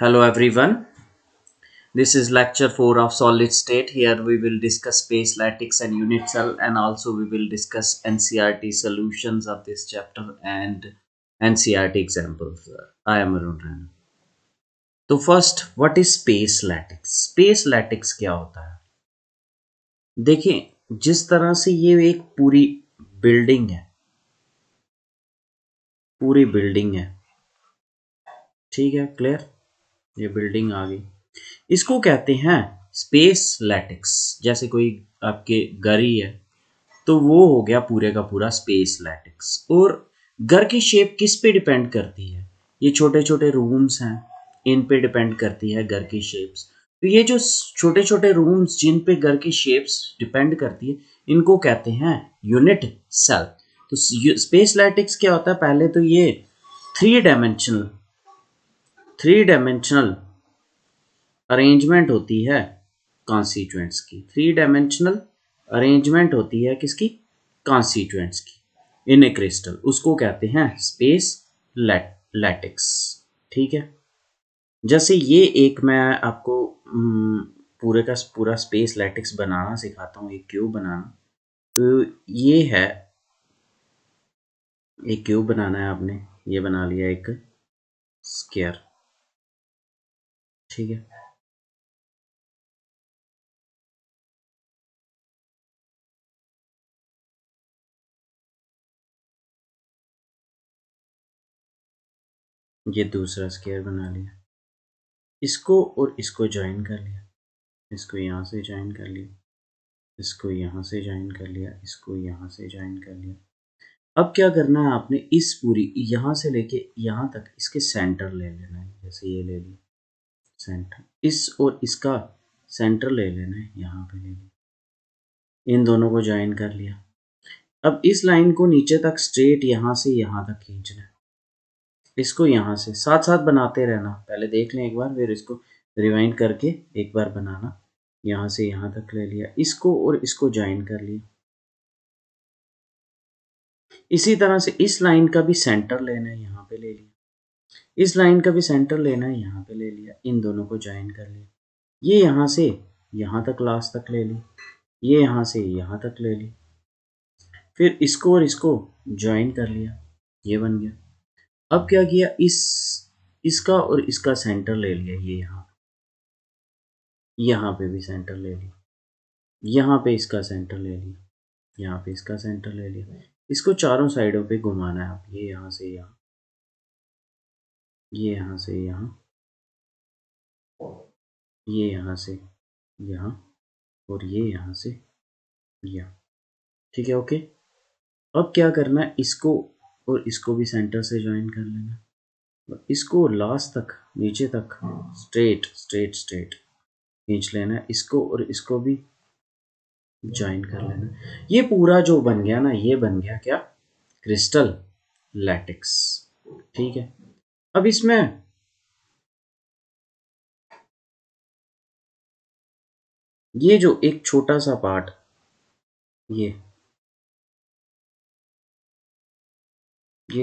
Hello everyone. This is lecture 4 of solid state. Here we will discuss space lattice and unit cell, and also we will discuss NCRT solutions of this chapter and NCRT examples. I am Arun Rana. तो first what is space lattice? Space lattice क्या होता है? देखिए, जिस तरह से ये एक बिल्डिंग है पूरी बिल्डिंग है, ठीक है, क्लियर? ये बिल्डिंग आ गई, इसको कहते हैं स्पेस लैटिक्स। जैसे कोई आपके घर ही है तो वो हो गया पूरे का पूरा स्पेस लैटिक्स। और घर की शेप किस पे डिपेंड करती है? ये छोटे छोटे रूम्स हैं, इन पे डिपेंड करती है घर की शेप्स। तो ये जो छोटे छोटे रूम्स जिन पे घर की शेप्स डिपेंड करती है, इनको कहते हैं यूनिट सेल। तो स्पेस लैटिक्स क्या होता है? पहले तो ये थ्री डायमेंशनल अरेंजमेंट होती है कॉन्स्टिट्यूएंट्स की। थ्री डायमेंशनल अरेंजमेंट होती है किसकी? कॉन्स्टिट्यूएंट्स की इन ए क्रिस्टल। उसको कहते हैं स्पेस लैटिक्स। ठीक है, जैसे ये एक मैं आपको पूरे का पूरा स्पेस लैटिक्स बनाना सिखाता हूँ, एक क्यूब बनाना। तो ये है, एक क्यूब बनाना है आपने, ये बना लिया एक स्क्वायर। ठीक है, ये दूसरा स्क्वायर बना लिया, इसको और इसको ज्वाइन कर लिया, इसको यहाँ से ज्वाइन कर लिया, इसको यहाँ से ज्वाइन कर लिया, इसको यहाँ से ज्वाइन कर लिया। अब क्या करना है आपने? इस पूरी यहाँ से लेके यहाँ तक इसके सेंटर ले लेना है। जैसे ये ले लिया सेंटर, इस और इसका सेंटर ले लेना है, यहाँ पे ले लिया, इन दोनों को ज्वाइन कर लिया। अब इस लाइन को नीचे तक स्ट्रेट यहाँ से यहाँ तक खींचना है। इसको यहाँ से साथ साथ बनाते रहना, पहले देख लें एक बार, फिर इसको रिवाइंड करके एक बार बनाना। यहाँ से यहाँ तक ले लिया, इसको और इसको ज्वाइन कर लिया। इसी तरह से इस लाइन का भी सेंटर लेना है, यहाँ पे ले लिया, इस लाइन का भी सेंटर लेना है, यहाँ पे ले लिया, इन दोनों को ज्वाइन कर लिया। ये यहाँ से यहाँ तक लास्ट तक ले ली, ये यहाँ से यहाँ तक ले ली, फिर इसको और इसको ज्वाइन कर लिया, ये बन गया। अब क्या किया? इसका और इसका सेंटर ले लिया, ये यहाँ पे भी सेंटर ले लिया, यहाँ पे इसका सेंटर ले लिया, यहाँ पे इसका सेंटर ले लिया। इसको चारों साइडों पे घुमाना है आप, ये यहाँ से यहाँ, ये यहाँ से यहाँ, ये यहाँ से यहाँ, और ये यहाँ से यहाँ। ठीक है, ओके। अब क्या करना है? इसको और इसको भी सेंटर से ज्वाइन कर लेना, और इसको लास्ट तक नीचे तक स्ट्रेट स्ट्रेट स्ट्रेट खींच लेना है, इसको और इसको भी ज्वाइन कर लेना। ये पूरा जो बन गया ना, ये बन गया क्या? Crystal lattice. ठीक है, अब इसमें ये जो एक छोटा सा पार्ट, ये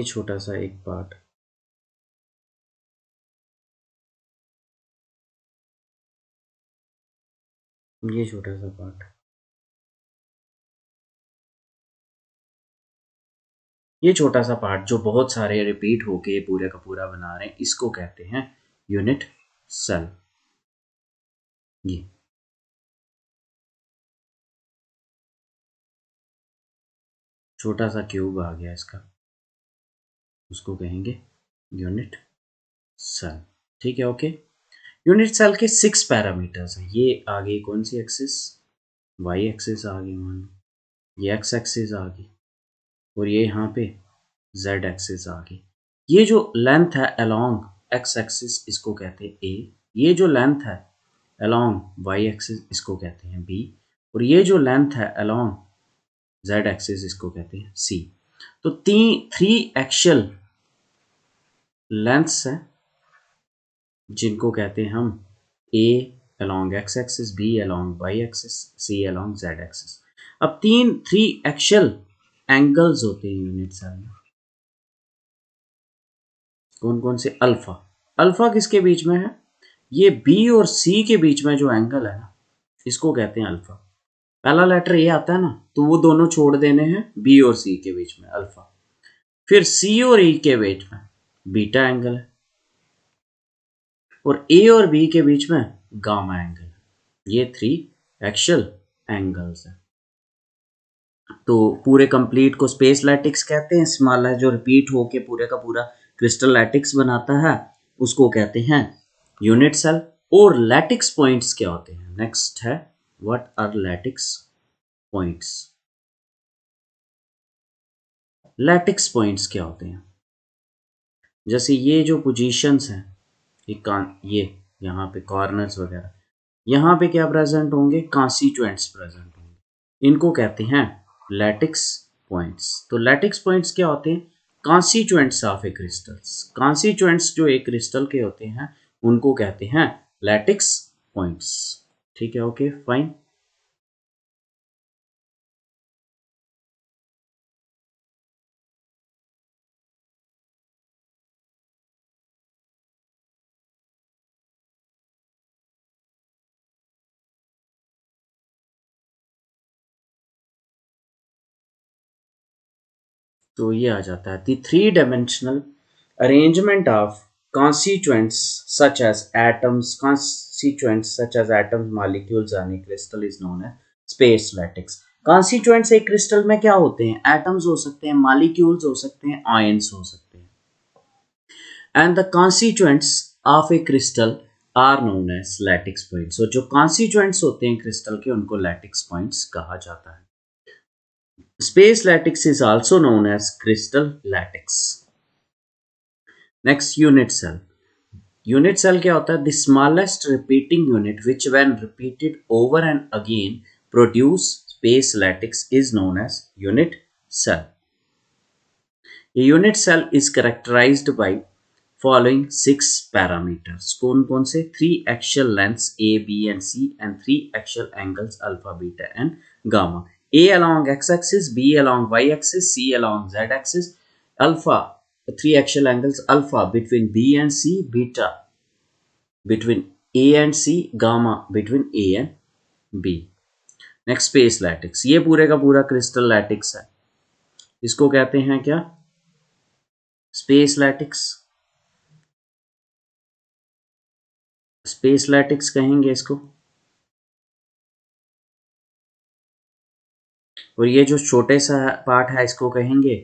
छोटा सा एक पार्ट, ये छोटा सा पार्ट, ये छोटा सा पार्ट जो बहुत सारे रिपीट होके पूरे का पूरा बना रहे हैं, इसको कहते हैं यूनिट सेल। ये छोटा सा क्यूब आ गया इसका, उसको कहेंगे यूनिट सेल। ठीक है, ओके। यूनिट सेल के 6 पैरामीटर्स हैं। ये आ गई कौन सी एक्सिस? वाई एक्सिस आ गई, मान लो ये एक्स एक्सिस आ गई, और ये यहाँ पे जेड एक्सिस आ गई। ये जो लेंथ है अलोंग एक्स एक्सिस, इसको कहते हैं ए। ये जो लेंथ है अलोंग वाई एक्सिस, इसको कहते हैं बी। और ये जो लेंथ है अलोंग जेड एक्सिस, इसको कहते हैं सी। तो थ्री एक्सियल लेंथ्स हैं, जिनको कहते हैं हम ए along x axis, B along y axis, C along z axis। अब थ्री एक्सियल एंगल्स होते हैं यूनिट सेल में। कौन कौन से? अल्फा। अल्फा किसके बीच में है? ये बी और सी के बीच में जो एंगल है ना, इसको कहते हैं अल्फा। पहला लेटर ए आता है ना, तो वो दोनों छोड़ देने हैं बी और सी के बीच में, अल्फा। फिर सी और ई के बीच में बीटा एंगल है, और ए और बी के बीच में गामा एंगल है। ये 3 एक्सियल एंगल्स हैं। तो पूरे कंप्लीट को स्पेस लैटिक्स कहते हैं। स्मॉल जो रिपीट होके पूरे का पूरा क्रिस्टल लैटिक्स बनाता है, उसको कहते हैं यूनिट सेल। और लैटिक्स पॉइंट्स क्या होते हैं? नेक्स्ट है, what are lattice points. Lattice points क्या होते हैं? जैसे ये जो पोजीशंस हैं, ये यहाँ पे कॉर्नर्स वगैरह, यहाँ पे क्या प्रेजेंट होंगे? कॉन्स्टिट्यूएंट्स प्रेजेंट होंगे। इनको कहते हैं लैटिक्स पॉइंट्स। तो लैटिक्स पॉइंट्स क्या होते हैं? Constituents of A crystals. Constituents जो एक क्रिस्टल के होते हैं, उनको कहते हैं लैटिक्स पॉइंट्स। ठीक है, ओके फाइन। तो ये आ जाता है the 3 dimensional arrangement of constituents such as atoms, constituents such as atoms, molecules on a crystal is known as space lattice. Constituents एक क्रिस्टल में क्या होते हैं? एटम्स हो सकते हैं, मॉलिक्यूल्स हो सकते हैं, आयंस हो सकते हैं। And the constituents of a crystal are known as lattice points. और जो कॉन्स्टिट्यूएंट्स होते हैं क्रिस्टल के, उनको लैटिक्स पॉइंट्स कहा जाता है। Space lattice is also known as crystal lattice. Next, unit cell. Unit cell क्या होता है? The smallest repeating unit which when repeated over and again produce space lattice is known as unit cell. A unit cell is characterized by following 6 parameters. कौन कौन से? 3 axial lengths A, B and C and 3 axial angles alpha, beta and gamma. A along x-axis, B along y-axis, C along z-axis, alpha 3 axial angles, alpha between B and C, beta between A and C, gamma between A and B. Next space lattice, ये पूरे का पूरा crystal lattice है। इसको कहते हैं क्या? Space lattice. Space lattice कहेंगे इसको। और ये जो छोटे सा पार्ट है, इसको कहेंगे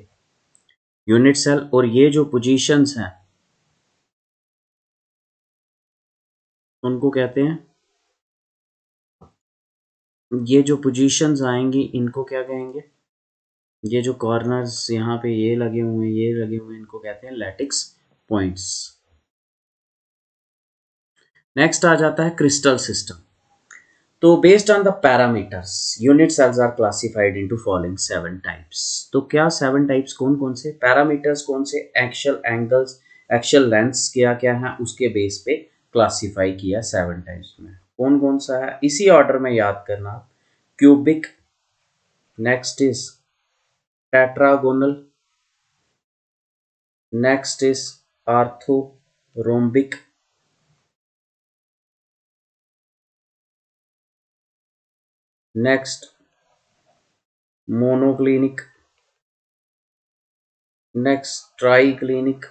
यूनिट सेल। और ये जो पोजीशंस हैं, उनको कहते हैं, ये जो पोजीशंस आएंगी इनको क्या कहेंगे? ये जो कॉर्नर्स यहाँ पे ये लगे हुए हैं, ये लगे हुए हैं, इनको कहते हैं लैटिक्स पॉइंट्स। नेक्स्ट आ जाता है क्रिस्टल सिस्टम। तो based on the parameters, unit cells are classified into following 7 types. तो क्या 7 टाइप्स कौन कौन से? पैरामीटर्स कौन से? एक्सियल एंगल्स, एक्सियल लेंथ्स क्या क्या है, उसके बेस पे क्लासिफाई किया 7 टाइप्स में। कौन कौन सा है? इसी ऑर्डर में याद करना। Cubic, next is tetragonal, next is orthorhombic, next monoclinic, next triclinic,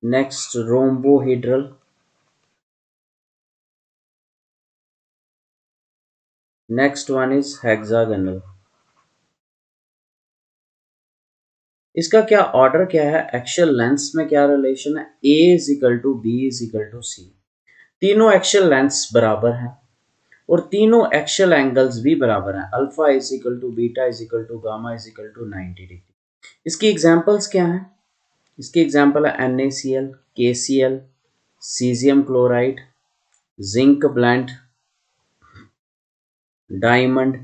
next rhombohedral, next one is hexagonal. इसका क्या ऑर्डर क्या है? एक्सियल लेंथ्स में क्या रिलेशन है? A is equal to B is equal to C. तीनों एक्सियल लेंथ्स बराबर हैं और तीनों एक्सियल एंगल्स भी बराबर हैं। Alpha is equal to beta is equal to gamma is equal to 90 degree. इसकी एग्जांपल्स क्या हैं? इसकी एग्जांपल है NaCl, KCl, caesium chloride, zinc blende, diamond,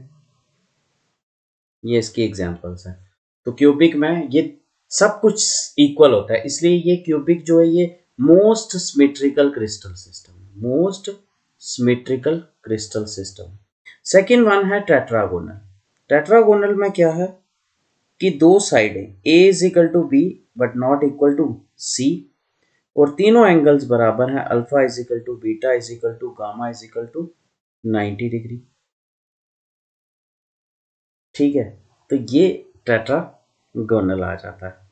ये इसकी एग्जांपल्स हैं। तो क्यूबिक में ये सब कुछ इक्वल होता है, इसलिए ये क्यूबिक जो है ये most symmetrical crystal system, most symmetrical crystal system. Second one है टेट्रागोनल। टेट्रागोनल में क्या है कि दो साइड है, A is equal to B but not equal to C, और तीनों एंगल्स बराबर हैं, alpha is equal to beta is equal to gamma is equal to 90 degree. ठीक है, तो ये टेट्रागोनल आ जाता है।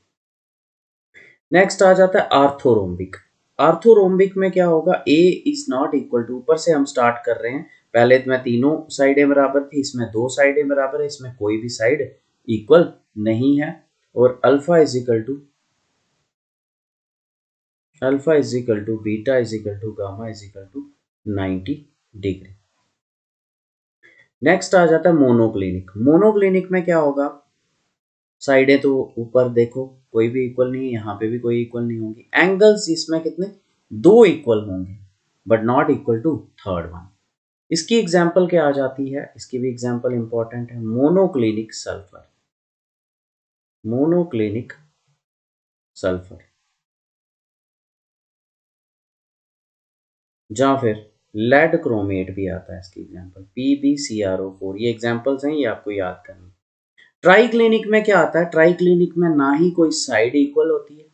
नेक्स्ट आ जाता है आर्थोरोम्बिक। आर्थोरोम्बिक में क्या होगा, ए इज नॉट इक्वल टू, ऊपर से हम स्टार्ट कर रहे हैं, पहले तो मैं तीनों साइडें बराबर थी, इसमें दो साइडें बराबर है, इसमें कोई भी साइड इक्वल नहीं है। और alpha is equal to beta is equal to gamma is equal to 90 degree. Next आ जाता है मोनोक्लिनिक। मोनोक्लिनिक में क्या होगा, साइडें तो ऊपर देखो कोई भी इक्वल नहीं है, यहाँ पे भी कोई इक्वल नहीं होंगी, एंगल्स इसमें कितने, दो इक्वल होंगे but not equal to third one. इसकी एग्जांपल क्या आ जाती है, इसकी भी एग्जांपल इंपॉर्टेंट है, मोनोक्लिनिक सल्फर। मोनोक्लिनिक सल्फर जहाँ फिर लेड क्रोमेट भी आता है, इसकी एग्जांपल PbCrO4। ये एग्जांपल्स हैं, ये आपको याद करनी। ट्राई क्लिनिक में क्या आता है, ट्राई क्लिनिक में ना ही कोई साइड इक्वल होती है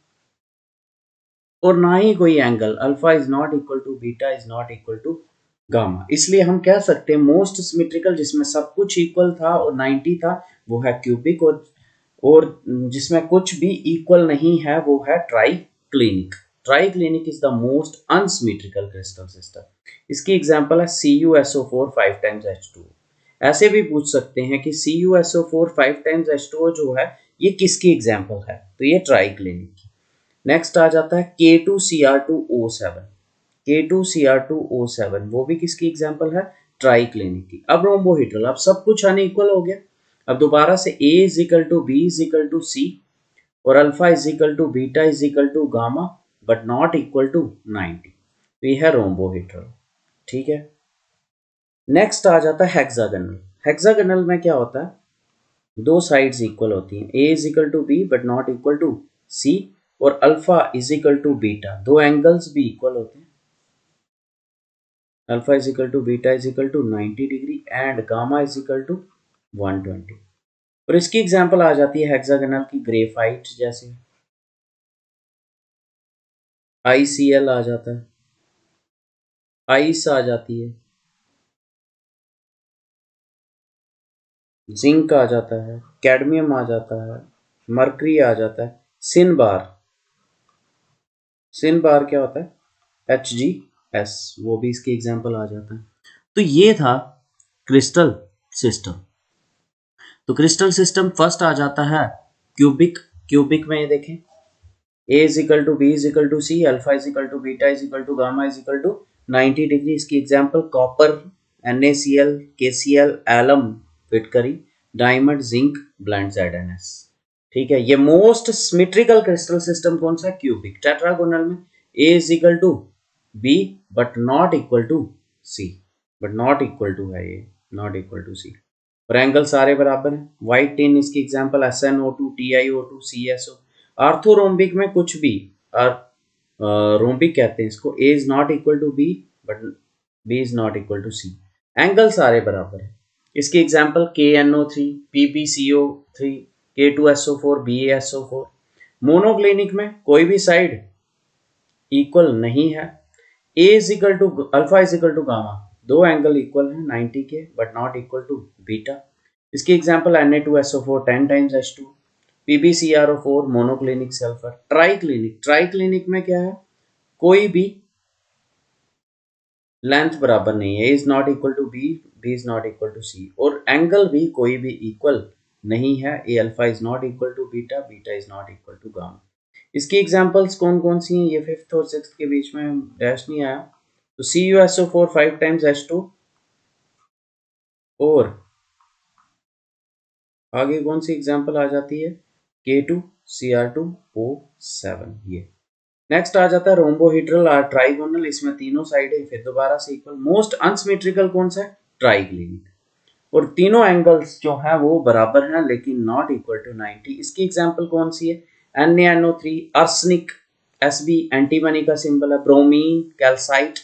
और ना ही कोई angle, alpha is not equal to beta is not equal to gamma. इसलिए हम कह सकते हैं मोस्ट सिमेट्रिकल, जिसमें सब कुछ इक्वल था और 90 था, वो है क्यूबिक, और जिसमें कुछ भी इक्वल नहीं है वो है try clinic. Try clinic is the most unsymmetrical crystal system. इसकी एग्जांपल है CuSO4 5 टाइम्स H2O। ऐसे भी पूछ सकते हैं कि CuSO4 5 टाइम्स H2O जो है ये किसकी एग्जांपल है, तो ये ट्राई क्लिनिक की। नेक्स्ट आ जाता है K2Cr2O7। K2Cr2O7 वो भी किसकी एग्जांपल है, ट्राई क्लिनिक की। अब रोम्बोहेड्रल, अब सब कुछ अनइक्वल हो गया, अब दोबारा से A is equal to B is equal to C और alpha is equal to beta is equal to gamma but not equal to 90, तो ये है रोम्बोहेड्रल। ठीक है, नेक्स्ट आ जाता है हेक्सागोनल। हेक्सागोनल में क्या होता है, दो साइड्स इक्वल होती हैं, A is equal to B but not equal to C और alpha is equal to beta, दो एंगल्स भी इक्वल होते हैं, alpha is equal to beta is equal to 90 degree and gamma is equal to 120। और इसकी example आ जाती है hexagonal की ग्रेफाइट, जैसे ICl आ जाता है, आइस आ जाती है, जिंक आ जाता है, कैडमियम आ जाता है, मरकरी आ जाता है, सिन बार। सिन बार क्या होता है, HgS, वो भी इसकी एग्जांपल आ जाता है। तो ये था क्रिस्टल सिस्टम। तो क्रिस्टल सिस्टम फर्स्ट आ जाता है क्यूबिक। क्यूबिक में ये देखें, A is equal to B is equal to C, alpha is equal to beta is equal to gamma is equal to 90 degree. इसकी example copper, NaCl, KCl, alum, फिटकरी, diamond, zinc, blende, ZnS। ठीक है, ये most symmetrical crystal system कौन सा है, cubic. Tetragonal में A is equal to B but not equal to C, but not equal to है ये, नॉट इक्वल टू सी, और एंगल सारे बराबर हैं। व्हाइट टिन इसकी example SnO2, TiO2, CSO। Orthorhombic में कुछ भी, रोम्बिक कहते हैं इसको, A is not equal to B but B is not equal to C, angle सारे बराबर है। इसकी example KNO3, PbCO3, K2SO4, BaSO4। Monoclinic में कोई भी साइड इक्वल नहीं है, A is equal to alpha is equal to gamma, दो एंगल इक्वल हैं 90 के but not equal to beta. इसकी example Na2SO4 10 times H2, PbCrO4 monoclinic sulphur. Triclinic, triclinic में क्या है, कोई भी लेंथ बराबर नहीं है, A is not equal to B, B is not equal to C, और एंगल भी कोई भी इक्वल नहीं है, A alpha is not equal to beta, beta is not equal to gamma. इसकी एग्जांपल्स कौन कौन सी हैं, ये फिफ्थ और सिक्स्थ के बीच में डैश नहीं आया, तो CuSO4 5 टाइम्स H2 और आगे कौन सी एग्जांपल आ जाती है, K2Cr2O7। ये नेक्स्ट आ जाता है रोम्बोहेड्रल और ट्राइगोनल, इसमें तीनों साइडें फिर दोबारा से इक्वल। मोस्ट अनसिमेट्रिकल कौन सा है, ट्राइक्लिनिक, और तीनों एंगल्स जो है वो बराबर हैं लेकिन नॉट इक्वल टू 90। इसकी एग्जांपल कौन सी है, NaNO3, आर्सेनिक, Sb एंटीमनी का सिंबल है, bromine, calcite.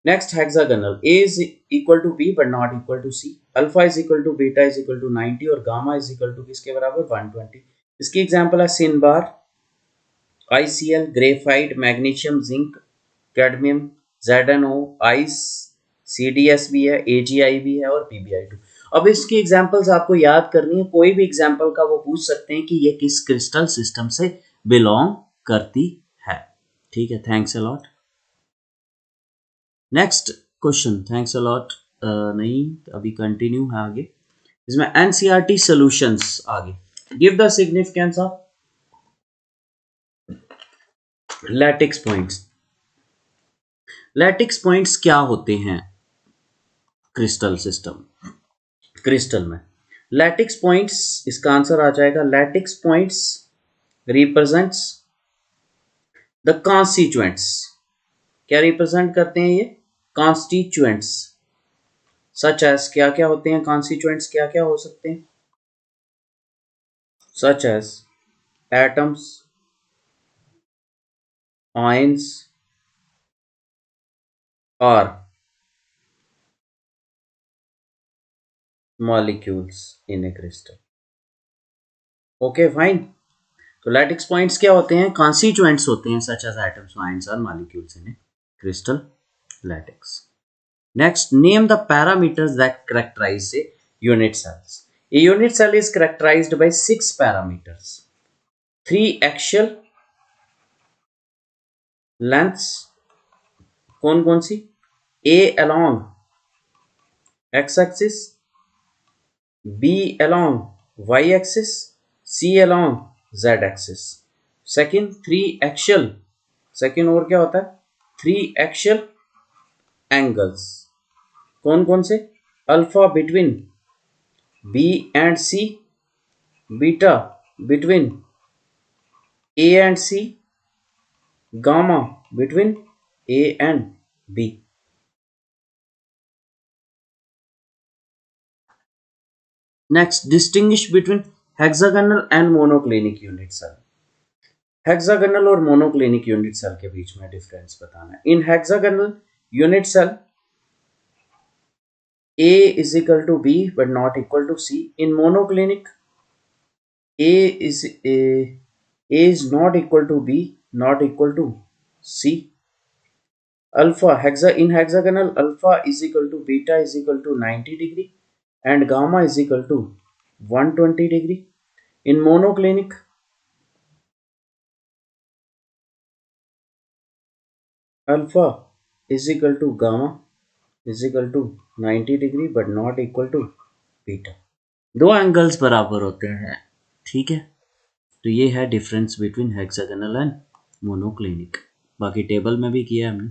Next hexagonal, A is equal to B but not equal to C, alpha is equal to beta is equal to 90 और gamma is equal to किसके बराबर 120। इसकी example है सिन बार, ICl, graphite, magnesium, zinc, cadmium, ZnO, ice, CDS भी है, AgI भी है और PbI2। अब इसकी एग्जांपल्स आपको याद करनी है, कोई भी एग्जांपल का वो पूछ सकते हैं कि ये किस क्रिस्टल सिस्टम से बिलोंग करती है। ठीक है, thanks a lot. Next question, thanks a lot नहीं, अभी कंटिन्यू है आगे। इसमें NCERT सॉल्यूशंस आगे। Give the significance of lattice points. Lattice points क्या होते हैं क्रिस्टल सिस्टम, क्रिस्टल में? लैटिक्स पॉइंट्स, इसका आंसर आ जाएगा, lattice points represents the constituents. क्या रिप्रेजेंट करते हैं ये? कॉन्स्टिट्यूएंट्स। सच एज, क्या क्या होते हैं कॉन्स्टिट्यूएंट्स, क्या क्या हो सकते हैं? सच एज एटम्स, आयंस और molecules in a crystal. Okay fine. तो लैटिक्स पॉइंट्स क्या होते हैं? कॉन्स्टिट्यूएंट्स होते हैं सच एज एटम्स, आयंस और molecules in a crystal lattice. Next, name the parameters that characterize a unit cells. A unit cell is characterized by 6 parameters. 3 axial lengths, कौन कौन सी? A along x axis, B along y axis, C along z axis. Second, 3 axial. Second और क्या होता है? 3 axial angles, कौन कौन से? Alpha between B and C, beta between A and C, gamma between A and B. Next, distinguish between hexagonal and monoclinic unit cell. Hexagonal और monoclinic unit cell के बीच में डिफरेंस बताना है। In hexagonal unit cell A is equal to B but not equal to C. In monoclinic, A is not equal to B, not equal to C. Alpha in hexagonal, alpha is equal to beta is equal to 90 degree and gamma is equal to 120 degree. In monoclinic, alpha is equal to gamma is equal to 90 degree but not equal to beta. दो angles बराबर होते हैं, ठीक है। तो ये है difference between hexagonal and monoclinic, बाकी टेबल में भी किया है हमने।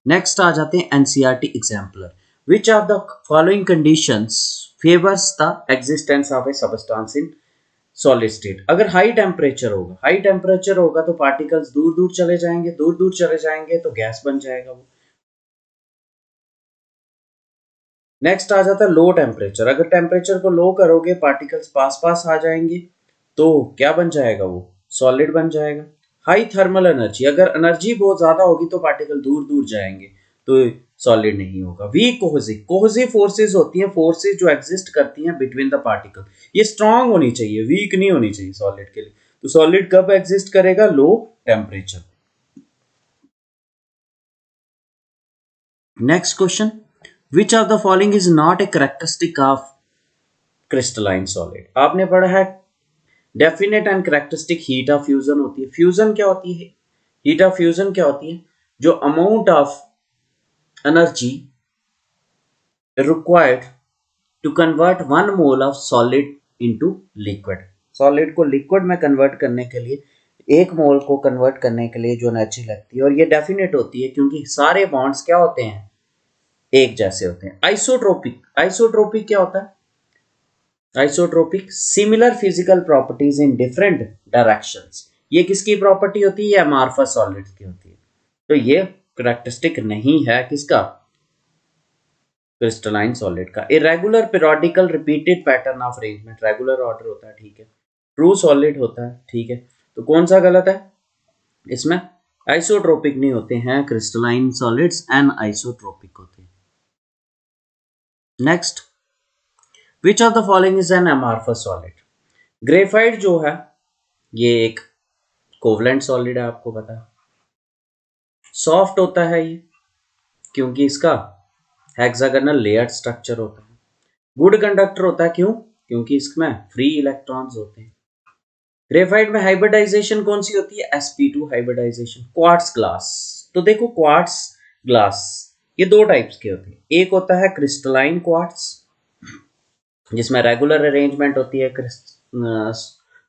नेक्स्ट आ जाते हैं NCERT exemplar. Which of the following conditions favours the existence of A substance in solid state? अगर हाई टेम्परेचर होगा, हाई टेम्परेचर होगा तो पार्टिकल्स दूर दूर चले जाएंगे, दूर दूर चले जाएंगे तो गैस बन जाएगा वो। नेक्स्ट आ जाता है लो टेम्परेचर। अगर टेम्परेचर को लो करोगे पार्टिकल्स पास पास आ जाएंगे तो क्या बन जाएगा वो? सॉलिड बन जाएगा। हाई थर्मल एनर्जी, अगर एनर्जी बहुत ज्यादा होगी तो पार्टिकल दूर दूर जाएंगे तो सॉलिड नहीं होगा। वीक कोहेसिव, कोहेसिव फोर्सेस होती हैं, फोर्सेस जो एग्जिस्ट करती हैं बिटवीन द पार्टिकल, ये स्ट्रांग होनी चाहिए, वीक नहीं होनी चाहिए सॉलिड के लिए। तो सॉलिड कब एग्जिस्ट करेगा? Low temperature. Next question, which of the following is not a characteristic of crystalline solid? आपने पढ़ा है definite and characteristic heat of fusion होती है। फ्यूजन क्या होती है? हीट ऑफ फ्यूजन क्या होती है? जो amount of energy required to convert 1 mole of solid into liquid. Solid को लिक्विड में कन्वर्ट करने के लिए, 1 मोल को कन्वर्ट करने के लिए जो एनर्जी लगती है, और ये डेफिनेट होती है क्योंकि सारे बॉन्ड्स क्या होते हैं? एक जैसे होते हैं। आइसोट्रोपिक, आइसोट्रोपिक क्या होता है? Isotropic, similar physical properties in different directions. ये किसकी प्रॉपर्टी होती है? ये अमॉर्फस सॉलिड्स की होती है। तो ये कैरेक्टरिस्टिक नहीं है किसका? क्रिस्टलाइन सॉलिड का। Irregular periodical repeated pattern of arrangement, regular order होता है, ठीक है। ट्रू सॉलिड होता है, ठीक है। तो कौन सा गलत है इसमें? आइसोट्रोपिक नहीं होते हैं क्रिस्टलाइन सॉलिड्स, एन आइसोट्रोपिक होते हैं। Next, which of the following is an amorphous solid? Graphite जो है ये एक कोवलेंट सॉलिड है, आपको पता है। सॉफ्ट होता है ये क्योंकि इसका हेक्सागोनल लेयर्ड स्ट्रक्चर होता है। गुड कंडक्टर होता है क्यों? क्योंकि इसमें फ्री इलेक्ट्रॉन्स होते हैं। ग्रेफाइट में हाइब्रिडाइजेशन कौन सी होती है? sp2 hybridisation. क्वार्ट्ज ग्लास, तो देखो क्वार्ट्ज ग्लास ये दो टाइप्स के होते हैं। एक होता है क्रिस्टलाइन क्वार्ट्ज जिसमें रेगुलर अरेंजमेंट होती है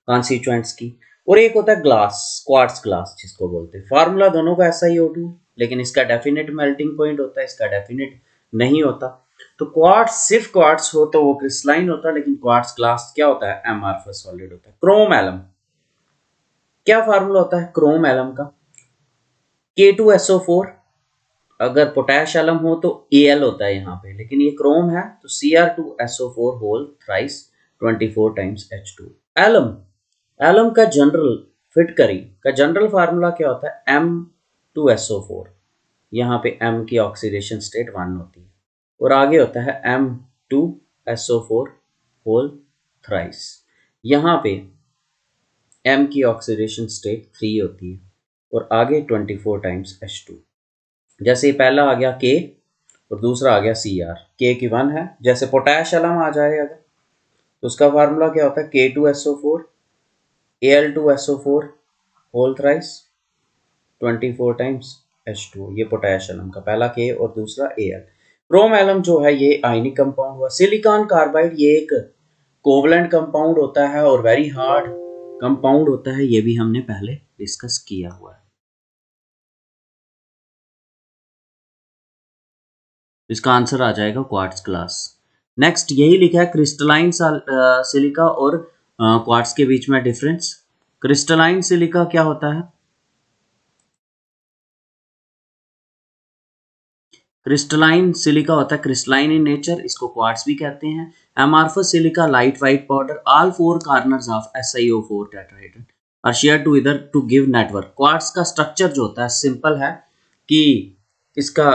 कॉन्स्टिट्यूएंट्स की, और एक होता है ग्लास, क्वार्ट्ज ग्लास जिसको बोलते हैं। फार्मूला दोनों का SiO2, लेकिन इसका डेफिनेट मेल्टिंग पॉइंट होता है, इसका डेफिनेट नहीं होता। तो क्वार्ट्ज, सिर्फ क्वार्ट्ज हो तो वो क्रिस्टलाइन होता है, लेकिन क्वार्ट्ज ग्लास क्या होता है? एमआरफस सॉलिड होता है। क्रोम एलम, क्या फार्मूला होता है क्रोम एलम का? K2SO4। अगर पोटेश एलम हो तो Al होता है यहाँ पे, लेकिन ये क्रोम है तो Cr2SO4 whole thrice 24 times H2। Alum, alum का जनरल, फिटकरी का जनरल फार्मूला क्या होता है? M2SO4। यहाँ पे M की ऑक्सीडेशन स्टेट 1 होती है, और आगे होता है M2SO4 होल थ्राइस। यहाँ पे M की ऑक्सीडेशन स्टेट 3 होती है, और आगे 24 टाइम्स H2। जैसे पहला आ गया K और दूसरा आ गया Cr, K की 1 है। जैसे पोटैश एलम आ जाए अगर, तो उसका फार्मूला क्या होता है? K2SO4 Al2SO4 whole thrice 24 times H2। ये पोटैश एलम का पहला K और दूसरा Al। क्रोम एलम जो है ये आयनिक कंपाउंड हुआ। सिलिकॉन कार्बाइड ये एक कोवलेंट कंपाउंड होता है और वेरी हार्ड कंपाउंड होता है, ये भी हमने पहले डिस्कस किया हुआ है। इसका आंसर आ जाएगा क्वार्ट्ज ग्लास। नेक्स्ट यही लिखा है क्रिस्टलाइन सिलिका और क्वार्ट्ज के बीच में डिफरेंस। क्रिस्टलाइन सिलिका क्या होता है? क्रिस्टलाइन सिलिका होता है क्रिस्टलाइन इन नेचर, इसको क्वार्ट्ज भी कहते हैं। Amorphous silica light white powder, all four corners of SiO4 tetrahedron are share together to give network. Quartz का स्ट्रक्चर जो होता है सिंपल है कि इसका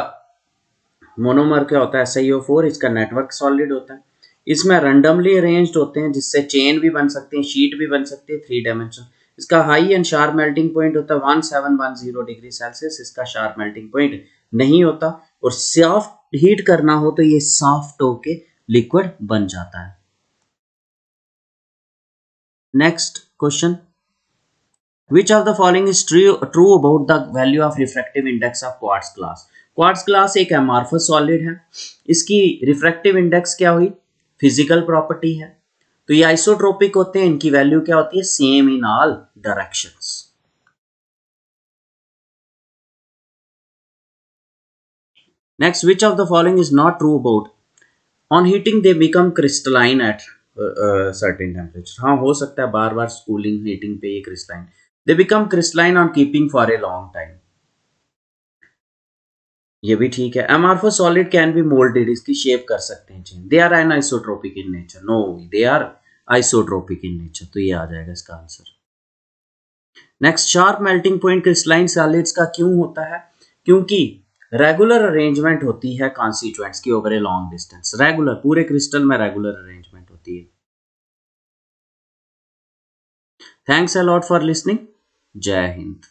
मोनोमर क्या होता है? SiO4। इसका नेटवर्क सॉलिड होता है। इसमें रैंडमली अरेंज्ड होते हैं जिससे चेन भी बन सकते हैं, शीट भी बन सकती है 3 डायमेंशन। इसका high and sharp melting point होता है 1710 डिग्री सेल्सियस। इसका शार्प मेल्टिंग पॉइंट नहीं होता, और सॉफ्ट हीट करना हो तो ये सॉफ्ट होके लिक्विड बन जाता है। Next question, which of the following is true about the value of refractive index of quartz glass? Quartz glass एक एमार्फस सॉलिड है, इसकी रिफ्रैक्टिव इंडेक्स क्या हुई? फिजिकल प्रॉपर्टी है। तो ये आइसोट्रोपिक होते हैं, इनकी वैल्यू क्या होती है? Same in all directions. Next, which of the following is not true about on heating they become crystalline at certain temperature? हाँ, हो सकता है बार बार कूलिंग हीटिंग पे ये crystalline, they become crystalline on keeping for a long time। ये भी ठीक है। Amorphous solid can be moulded, इसकी शेप कर सकते हैं change. They are anisotropic in nature, no they are isotropic in nature. तो ये आ जाएगा इसका answer. Next, sharp melting point crystalline solids का क्यों होता है? क्योंकि रेगुलर अरेंजमेंट होती है कॉन्स्टिट्यूएंट्स की over a long distance. Regular, पूरे क्रिस्टल में रेगुलर अरेंजमेंट होती है। Thanks a lot for listening. जय हिंद।